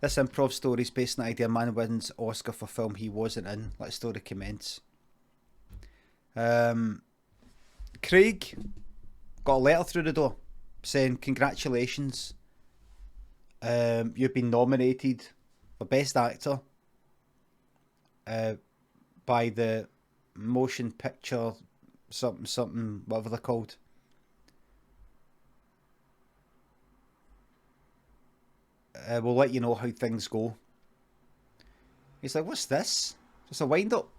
This improv story is based on the idea a man wins Oscar for film he wasn't in. Let the story commence. Craig got a letter through the door saying, congratulations, you've been nominated for Best Actor by the Motion Picture something, whatever they're called. We'll let you know how things go. He's like, what's this? Just a wind up.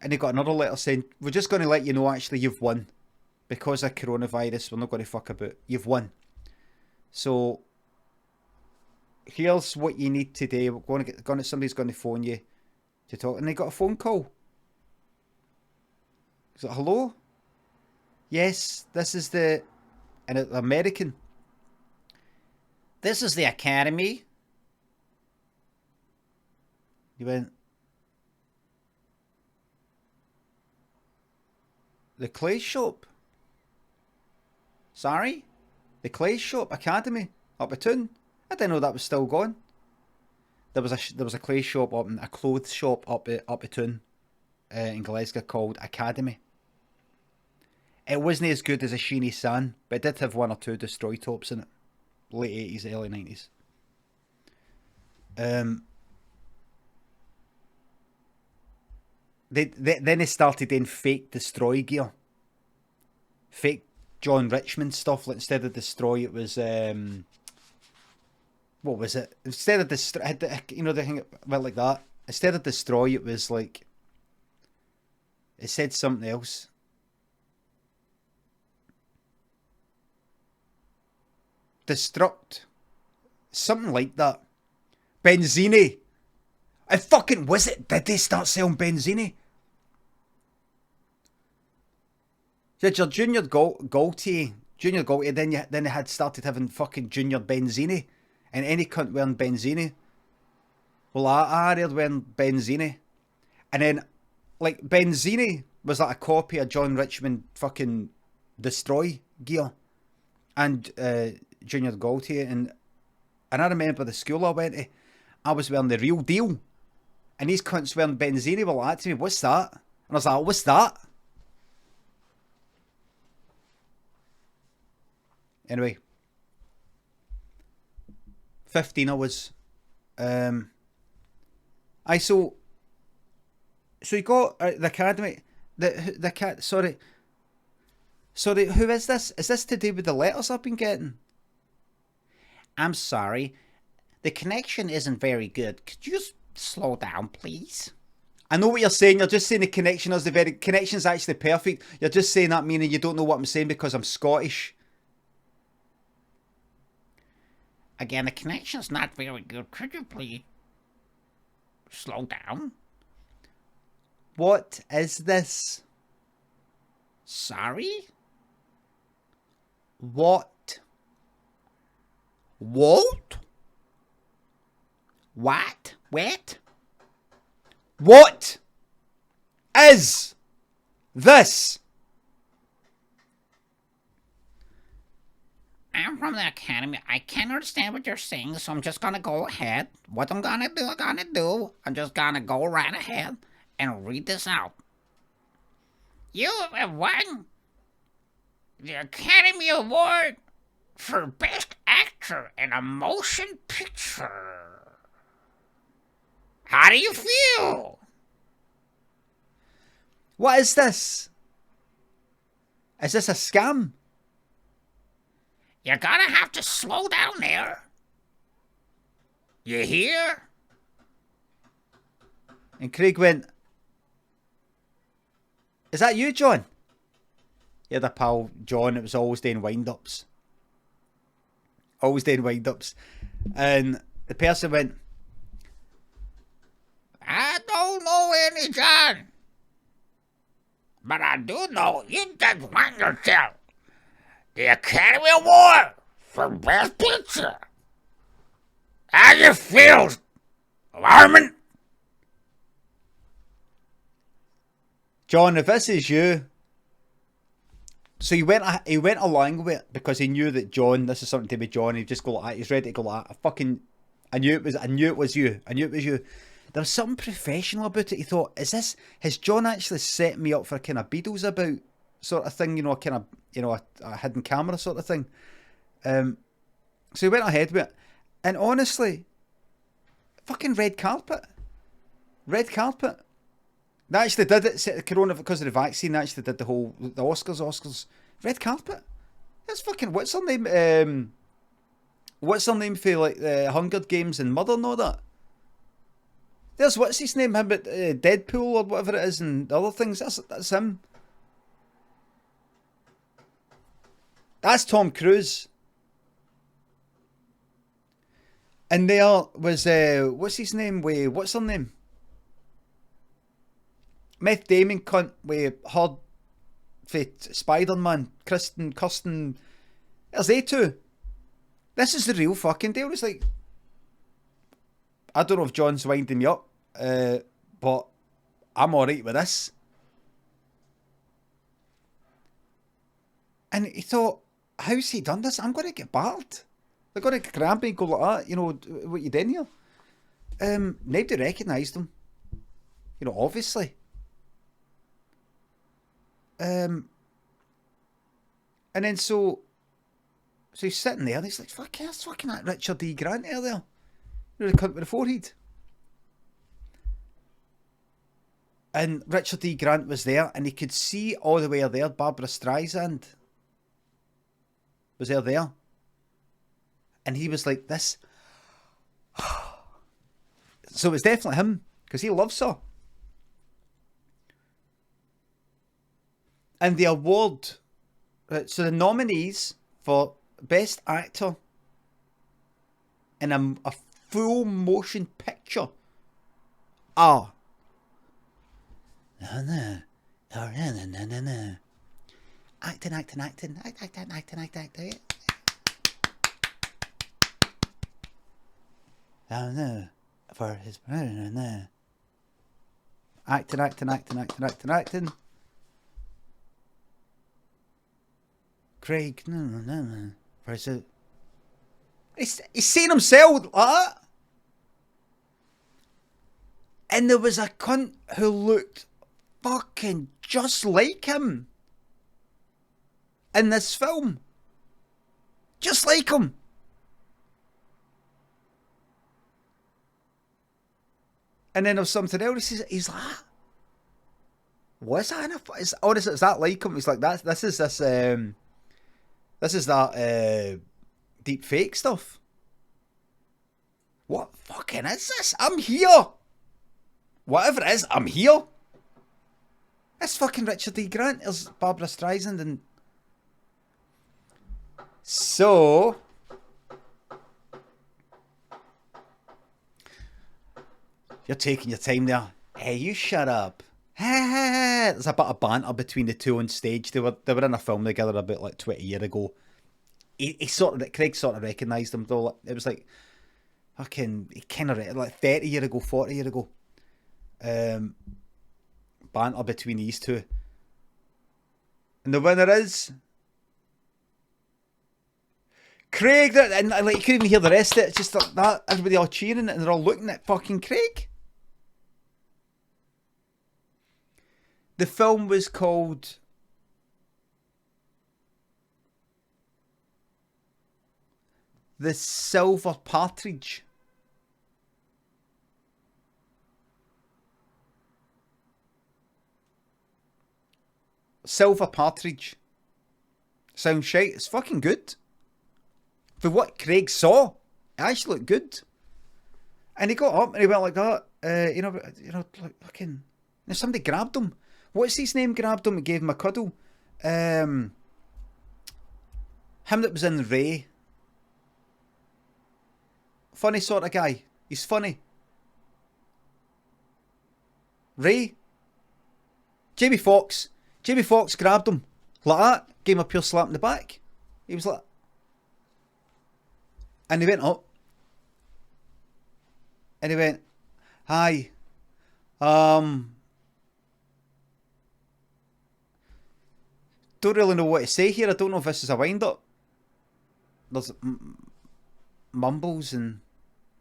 And he got another letter saying, we're just going to let you know actually you've won. Because of coronavirus, we're not going to fuck about. You've won. So, here's what you need today. We're somebody's going to phone you to talk. And they got a phone call. He's like, hello? Yes, this is the... And it's American. This is the Academy. He went... The Clay Shop? Sorry? The Clay Shop Academy up a town? I didn't know that was still going. There was a clay shop up, a clothes shop up a town in Glasgow called Academy. It wasn't as good as a Sheeny San, but it did have one or two destroy tops in it. Late 80s, early 90s. Then they started doing fake destroy gear. Fake John Richmond stuff. Like instead of destroy, it was what was it? Instead of destroy, you know, the thing went like that. Instead of destroy, it was like it said something else. Destruct, something like that. Benzini. And fucking was it? Did they start selling Benzini? You had your Junior Gaultier, then they had started having fucking Junior Benzini, and any cunt wearing Benzini. Well, I heard wearing Benzini, and then like Benzini was like a copy of John Richmond fucking Destroy gear, and Junior Gaultier, and I remember the school I went to, I was wearing the Real Deal, and these cunts wearing Benzini were like to me, what's that? And I was like, what's that? Anyway, 15 I was. So you got the Academy. The cat. Sorry, who is this? Is this to do with the letters I've been getting? I'm sorry, the connection isn't very good. Could you just slow down, please? I know what you're saying. You're just saying the connection is connection's actually perfect. You're just saying that meaning you don't know what I'm saying because I'm Scottish. Again, the connection's not very good. Could you please slow down? What is this? Sorry? What? What? What? What? What is this? I'm from the Academy. I can't understand what you're saying, so I'm just gonna go ahead. What I'm gonna do, I'm just gonna go right ahead and read this out. You have won the Academy Award for Best Actor in a Motion Picture. How do you feel? What is this? Is this a scam? You're gonna have to slow down there. You hear? And Craig went, is that you, John? He had a pal, John, that was always doing wind-ups. And the person went, I don't know any John. But I do know you just won yourself the Academy Award for Best Picture. How you feel, Armin? John, if this is you, so he went along with it because he knew that John, this is something to be John. He'd just go like that. He's ready to go like that. I knew it was you. I knew it was you. There was something professional about it. He thought, has John actually set me up for a kind of Beatles about sort of thing, a kind of, a hidden camera sort of thing. So he went ahead with it. And honestly, fucking red carpet. Red carpet. They actually did it, set the corona because of the vaccine. They actually did the Oscars. Red carpet. That's fucking, what's her name? What's her name for like the Hunger Games and Murder and all that? There's what's his name, him, but Deadpool or whatever it is, and other things. That's him. That's Tom Cruise. And there was what's his name? What's her name? Meth Damon cunt with her for Spider-Man, Kirsten. There's they two. This is the real fucking deal. It's like, I don't know if John's winding me up, but I'm alright with this. And he thought, how's he done this? I'm going to get barred. They're going to grab me and go like that, what you doing here? Nobody recognised him. Obviously. And then so he's sitting there and he's like, that's fucking that Richard E. Grant there. The cunt with the forehead. And Richard E. Grant was there, and he could see all the way there Barbara Streisand was there. And he was like, this. So it was definitely him, because he loves her. And the award, so the nominees for Best Actor in a full motion picture are acting. For his acting. Craig, for his. He's seen himself like that. And there was a cunt who looked fucking just like him in this film. Just like him. And then there was something else. He's like, what's that? Is that like him? He's like, this is that deep fake stuff. What fucking is this? I'm here. Whatever it is, I'm here. It's fucking Richard E. Grant. There's Barbara Streisand and... So... You're taking your time there. Hey, you shut up. There's a bit of banter between the two on stage. They were in a film together about like 20 years ago. Craig sort of recognised them though. It was like fucking, he kind of like 30 years ago, 40 years ago. Banter between these two. And the winner is Craig. And like, you couldn't even hear the rest of it. It's just like that. Everybody all cheering and they're all looking at fucking Craig. The film was called The Silver Partridge. Silver Partridge. Sounds shite. It's fucking good. For what Craig saw, it actually looked good. And he got up and he went like that. Like fucking. And somebody grabbed him. What's his name? Grabbed him and gave him a cuddle. Him that was in Ray. Funny sort of guy. He's funny. Ray. Jamie Foxx. Jamie Foxx grabbed him like that. Gave him a pure slap in the back. He was like... And he went up. And he went, hi. Don't really know what to say here. I don't know if this is a wind-up. There's mumbles and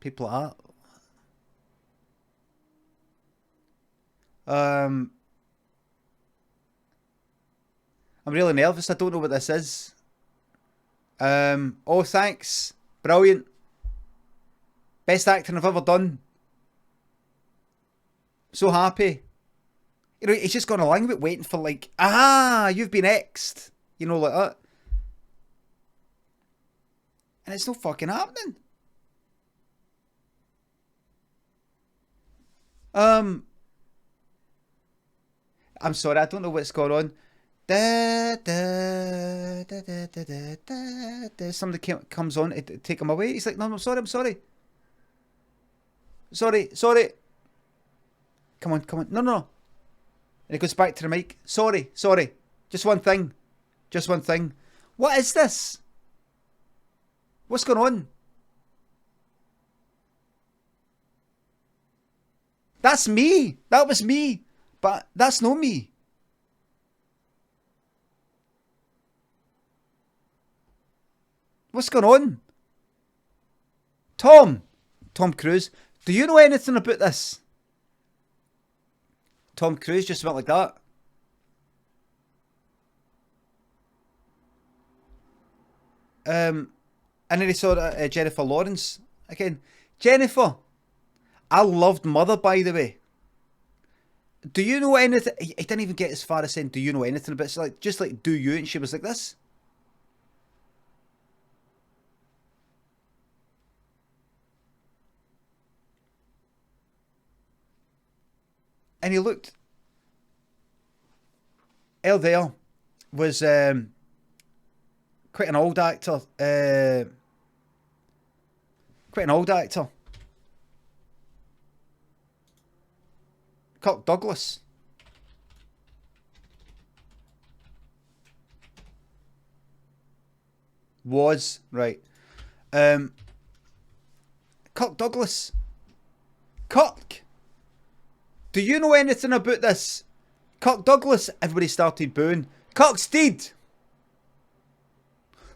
People like that. I'm really nervous. I don't know what this is. Oh, thanks. Brilliant. Best acting I've ever done. So happy. You know, he's just gone along with waiting for like, you've been X'd. You know, like that. And it's no fucking happening. I'm sorry, I don't know what's going on. Somebody comes on to take him away. He's like, no, I'm sorry. Sorry. Come on. No. And he goes back to the mic. Sorry. Just one thing. What is this? What's going on? That's me. That was me. But that's not me. What's going on? Tom Cruise, do you know anything about this? Tom Cruise just went like that. And then he saw Jennifer Lawrence again. Jennifer, I loved Mother, by the way. Do you know anything? He didn't even get as far as saying, do you know anything about it? It's like, just like, do you? And she was like this. And he looked. El there was quite an old actor. Kirk Douglas. Was, right. Kirk Douglas. Kirk! Do you know anything about this? Kirk Douglas. Everybody started booing. Kirk's dead.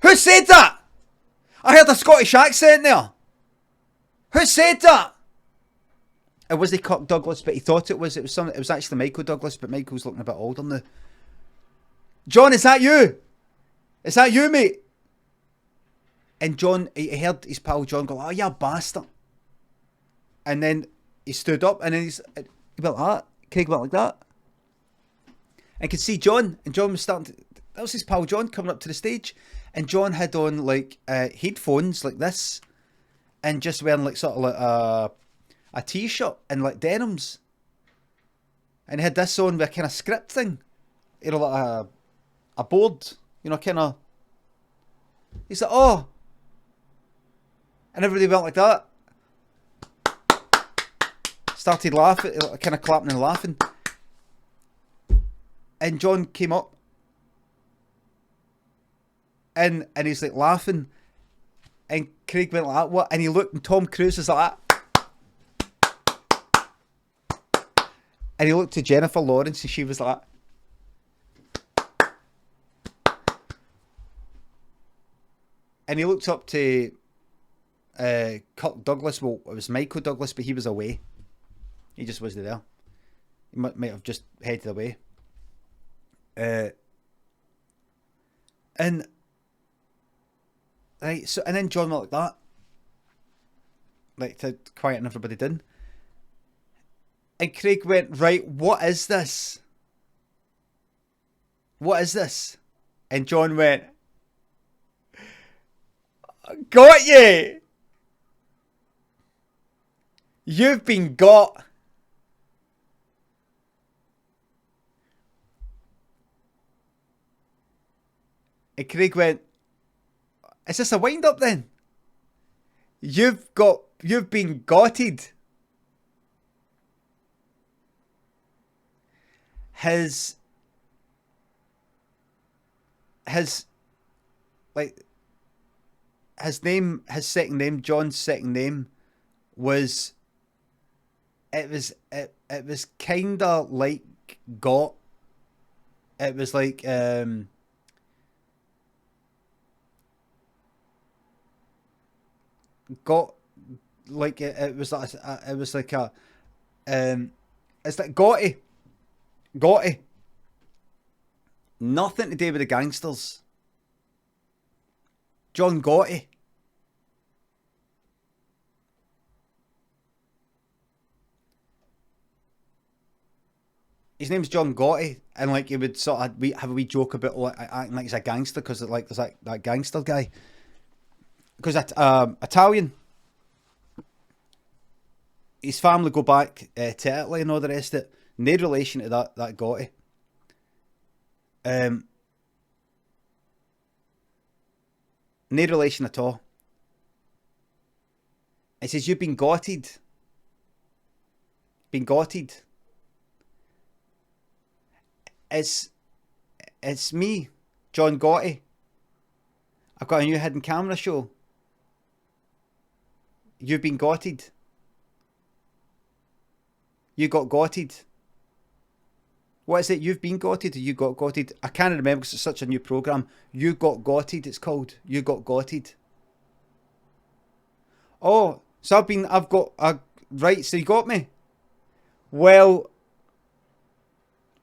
Who said that? I heard a Scottish accent there. Who said that? It wasn't Kirk Douglas, but he thought it was. It was actually Michael Douglas, but Michael's looking a bit older now. John, is that you? Is that you, mate? And John, he heard his pal John go, "Oh, you bastard!" And then he stood up, and then he went like that. Craig went like that. And could see John, and John was starting to, that was his pal John coming up to the stage, and John had on like headphones like this, and just wearing like sort of like a t-shirt and like denims, and he had this on with a kind of script thing, you know, like a board, you know, kind of. He's like, oh, and everybody went like that, started laughing, kind of clapping and laughing. And John came up, and he's like laughing, and Craig went like that, what? And he looked, and Tom Cruise was like that. And he looked to Jennifer Lawrence, and she was like that. And he looked up to Kirk Douglas. Well, it was Michael Douglas, but he was away. He just wasn't there. He might have just headed away. And right, so and then John went like that, like to quieten everybody down. And Craig went, right, what is this? What is this? And John went, got you. You've been got. And Craig went, is this a wind up then? You've been gotted. His second name, John's second name was, it was kinda like got. It was like got like it was like it was like a it's like Gotti, nothing to do with the gangsters. John Gotti. His name's John Gotti, and like he would sort of have a wee joke about like acting like he's a gangster because like there's that gangster guy, because that Italian, his family go back to Italy and all the rest of it. No relation to that Gotti. No relation at all. It says you've been gotted. Been gotted. It's me, John Gotti. I've got a new hidden camera show. You've been gotted. You got gotted. What is it? You've been gotted or you got gotted? I can't remember because it's such a new program. You got gotted, it's called. You got gotted. Oh, so I've got right, so you got me. Well,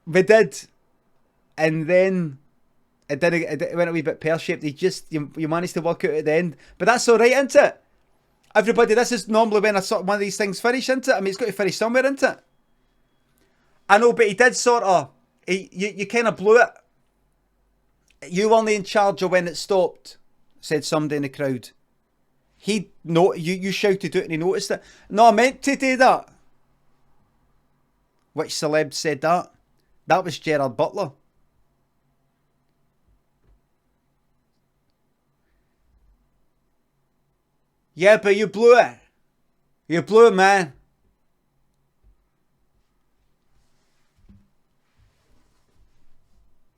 we did. And then it went a wee bit pear-shaped. You managed to work out at the end. But that's all right, isn't it? Everybody, this is normally when one of these things finish, isn't it? I mean, it's got to finish somewhere, isn't it? I know, but he did sort of... You kind of blew it. You weren't in charge of when it stopped, said somebody in the crowd. You shouted it and he noticed it. No, I meant to do that. Which celeb said that? That was Gerald Butler. Yeah, but you blew it. You blew it, man.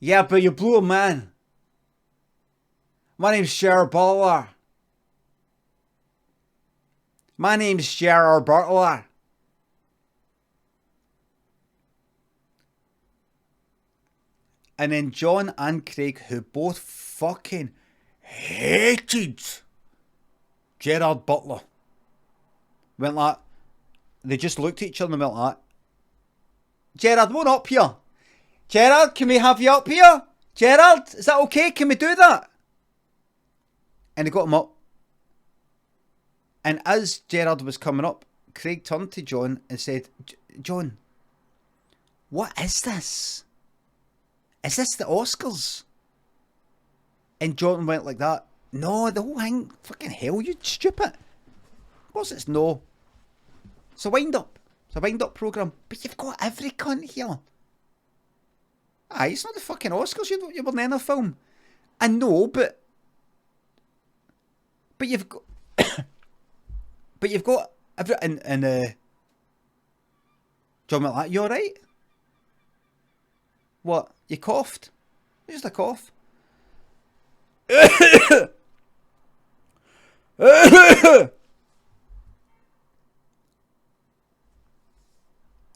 Yeah, but you blew it, man. My name's Gerald Butler. My name's Gerald Butler. And then John and Craig, who both fucking hated Gerald Butler, went like, they just looked at each other and went like, Gerald, won't up here. Gerald, can we have you up here? Gerald, is that okay? Can we do that? And they got him up. And as Gerald was coming up, Craig turned to John and said, John, what is this? Is this the Oscars? And John went like that. No, the whole thing, fucking hell, you stupid. Of course it's no. It's a wind-up. It's a wind-up programme. But you've got every cunt here. Aye, it's not the fucking Oscars, you were in a film. I know, but you've got... but you've got... And John went like, you alright? What? You coughed? Just a cough.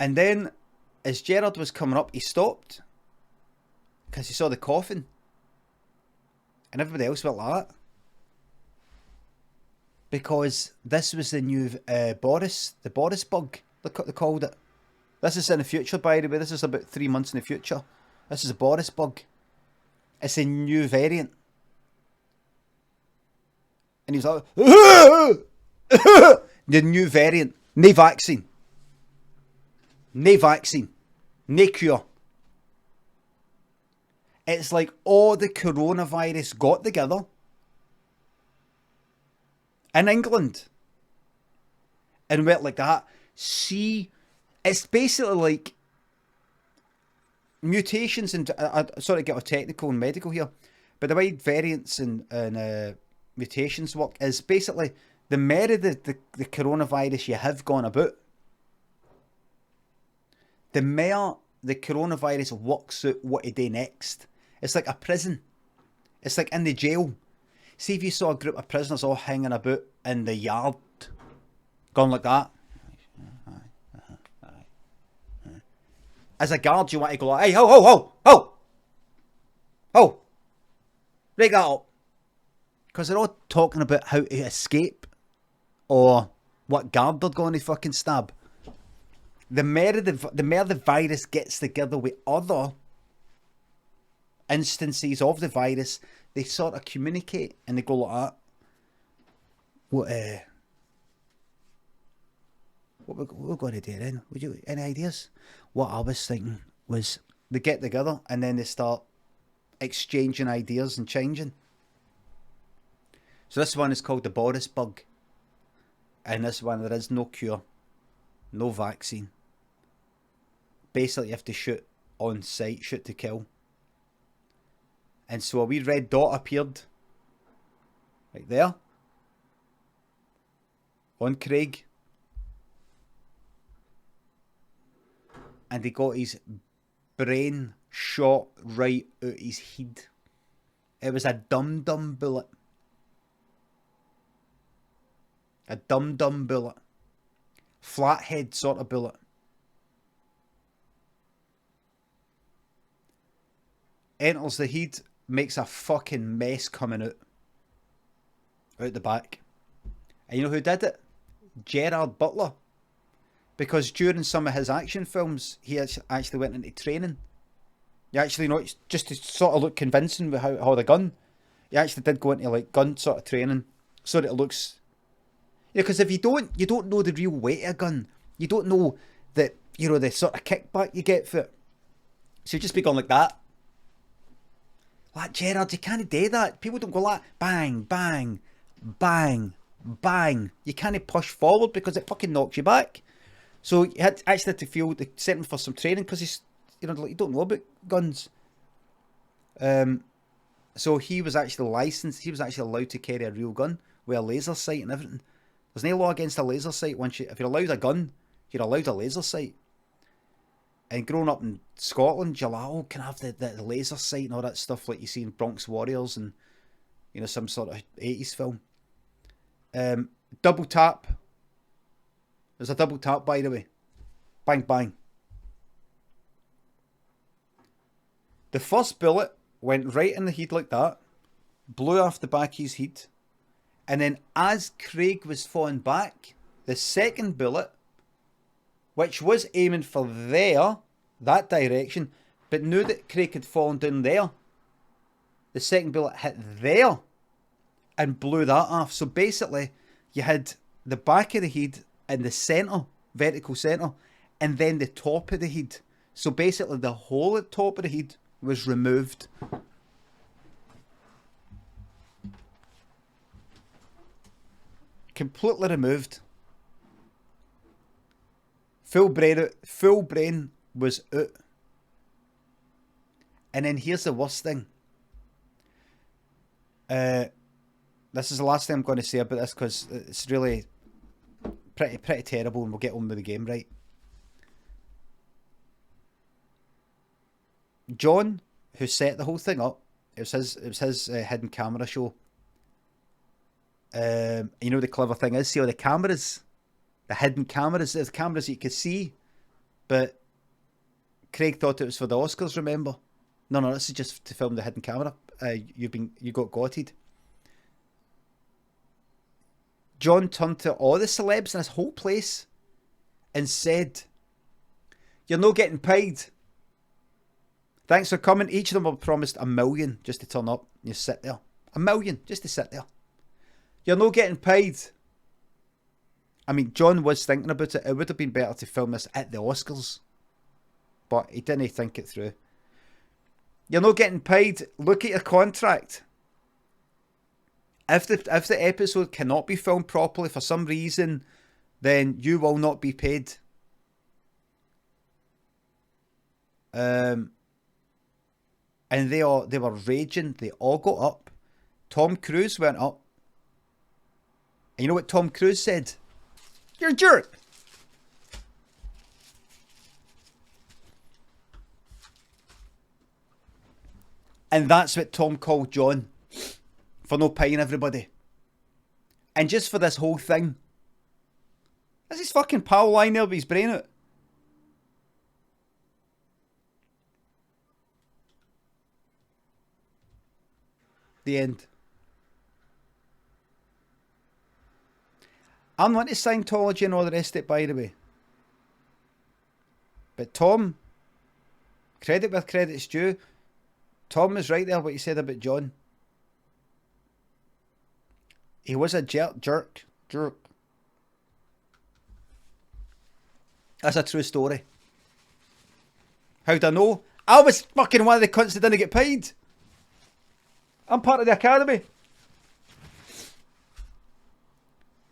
And then, as Gerald was coming up, he stopped. Because he saw the coughing. And everybody else went like that. Because this was the new Boris bug, they called it. This is in the future, by the way. This is about 3 months in the future. This is a Boris bug. It's a new variant. And he was like, the new variant. No vaccine. No vaccine. No cure. It's like all the coronavirus got together in England and went like that. See, it's basically like mutations, and I sort of get all technical and medical here, but the way variants and mutations work is basically the more of the coronavirus you have gone about, the more the coronavirus works out what to do next. It's like a prison. It's like in the jail. See if you saw a group of prisoners all hanging about in the yard, going like that. As a guard, you want to go like, hey, ho, ho, ho, ho, ho, break that up. Because they're all talking about how to escape or what guard they're going to fucking stab. The more the virus gets together with other instances of the virus, they sort of communicate and they go like that. What we're going to do then? Would you any ideas? What I was thinking was they get together and then they start exchanging ideas and changing. So this one is called the Boris bug, and this one there is no cure, no vaccine. Basically, you have to shoot on sight, shoot to kill. And so a wee red dot appeared right there on Craig, and he got his brain shot right out his head. It was a dum-dum bullet. A dum-dum bullet. Flathead sort of bullet. Enters the head, makes a fucking mess coming out the back. And you know who did it? Gerald Butler. Because during some of his action films, he actually went into training. He actually, not just to sort of look convincing with how the gun. He actually did go into like gun sort of training, so that it looks. Yeah, because if you don't know the real weight of a gun. You don't know that, you know, the sort of kickback you get for it. So you just be going like that. Like, Gerard, you can't do that. People don't go like bang, bang, bang, bang. You can't push forward because it fucking knocks you back. So you had actually had to feel the sent him for some training because he's, you know, like, you don't know about guns. So he was actually licensed. He was actually allowed to carry a real gun with a laser sight and everything. There's no law against a laser sight. If you're allowed a gun, you're allowed a laser sight. And growing up in Scotland, you're like, oh, can I have the laser sight and all that stuff like you see in Bronx Warriors and, you know, some sort of 80s film. Double tap. There's a double tap, by the way. Bang, bang. The first bullet went right in the head like that, blew off the back of his head, and then as Craig was falling back, the second bullet, which was aiming for that direction, but knew that Craig had fallen down there, the second bullet hit there and blew that off. So basically, you had the back of the head in the centre, vertical centre, and then the top of the head. So basically, the whole at the top of the head was removed. Completely removed. Full brain was out. And then here's the worst thing. This is the last thing I'm going to say about this because it's really pretty terrible, and we'll get on with the game, right? John, who set the whole thing up, it was his hidden camera show. You know the clever thing is, see all the cameras, the hidden cameras, there's cameras that you could see, but Craig thought it was for the Oscars. Remember? No, this is just to film the hidden camera. You got gotted. John turned to all the celebs in this whole place and said, "You're not getting paid. Thanks for coming. Each of them were promised $1 million just to turn up. You sit there. $1 million just to sit there. You're not getting paid." I mean, John was thinking about it. It would have been better to film this at the Oscars, but he didn't think it through. "You're not getting paid. Look at your contract. If the episode cannot be filmed properly for some reason, then you will not be paid." And they were raging. They all got up. Tom Cruise went up. And you know what Tom Cruise said? "You're a jerk." And that's what Tom called John for no paying everybody. And just for this whole thing. This is fucking pal lying there with his brain out. The end. I'm not into Scientology and all the rest of it, by the way. But Tom, credit where credit's due. Tom was right there what he said about John. He was a jerk. That's a true story. How'd I know? I was fucking one of the cunts that didn't get paid. I'm part of the academy.